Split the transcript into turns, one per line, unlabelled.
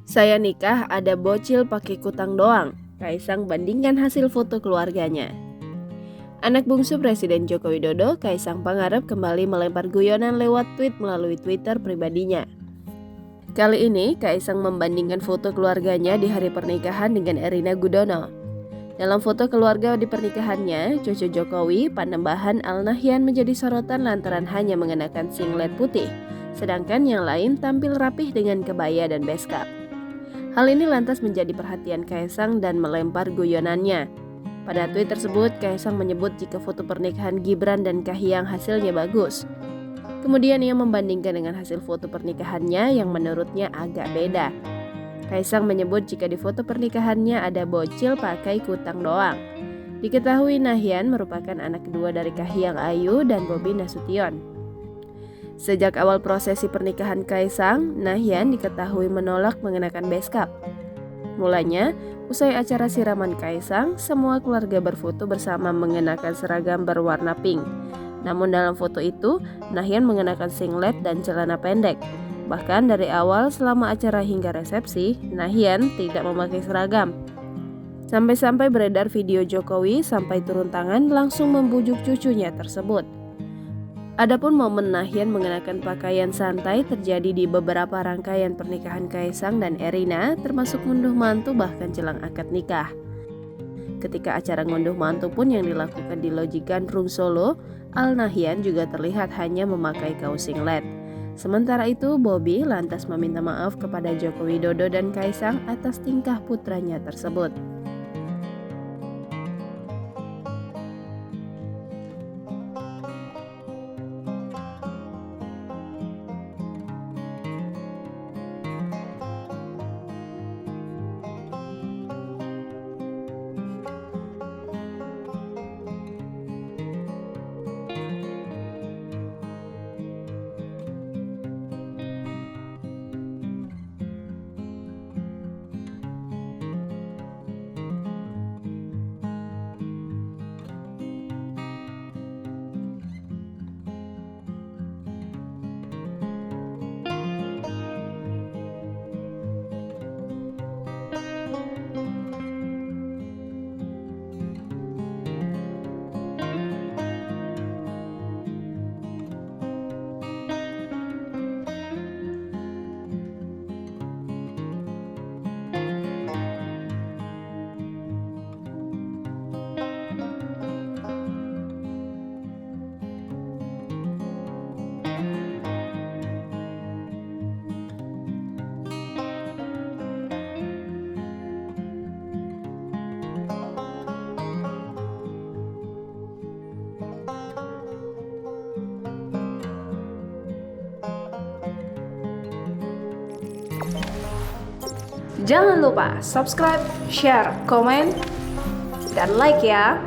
Saya nikah ada bocil pakai kutang doang. Kaisang bandingkan hasil foto keluarganya. Anak bungsu Presiden Joko Widodo, Kaisang Pangarep kembali melempar guyonan lewat tweet melalui Twitter pribadinya. Kali ini, Kaisang membandingkan foto keluarganya di hari pernikahan dengan Erina Gudono. Dalam foto keluarga di pernikahannya, cucu Jokowi, Panembahan Al Nahyan menjadi sorotan lantaran hanya mengenakan singlet putih, sedangkan yang lain tampil rapih dengan kebaya dan beskap. Hal ini lantas menjadi perhatian Kaisang dan melempar guyonannya. Pada tweet tersebut, Kaisang menyebut jika foto pernikahan Gibran dan Kahiyang hasilnya bagus. Kemudian ia membandingkan dengan hasil foto pernikahannya yang menurutnya agak beda. Kaisang menyebut jika di foto pernikahannya ada bocil pakai kutang doang. Diketahui Nahyan merupakan anak kedua dari Kahiyang Ayu dan Bobi Nasution. Sejak awal prosesi pernikahan Kaisang, Nahyan diketahui menolak mengenakan beskap. Mulanya, usai acara siraman Kaisang, semua keluarga berfoto bersama mengenakan seragam berwarna pink. Namun dalam foto itu, Nahyan mengenakan singlet dan celana pendek. Bahkan dari awal selama acara hingga resepsi, Nahyan tidak memakai seragam. Sampai-sampai beredar video Jokowi sampai turun tangan langsung membujuk cucunya tersebut. Adapun momen Nahyan mengenakan pakaian santai terjadi di beberapa rangkaian pernikahan Kaisang dan Erina, termasuk ngunduh mantu bahkan jelang akad nikah. Ketika acara ngunduh mantu pun yang dilakukan di Loji Gandrung Solo, Al Nahyan juga terlihat hanya memakai kaos singlet. Sementara itu, Bobi lantas meminta maaf kepada Joko Widodo dan Kaisang atas tingkah putranya tersebut.
Jangan lupa subscribe, share, komen, dan like ya.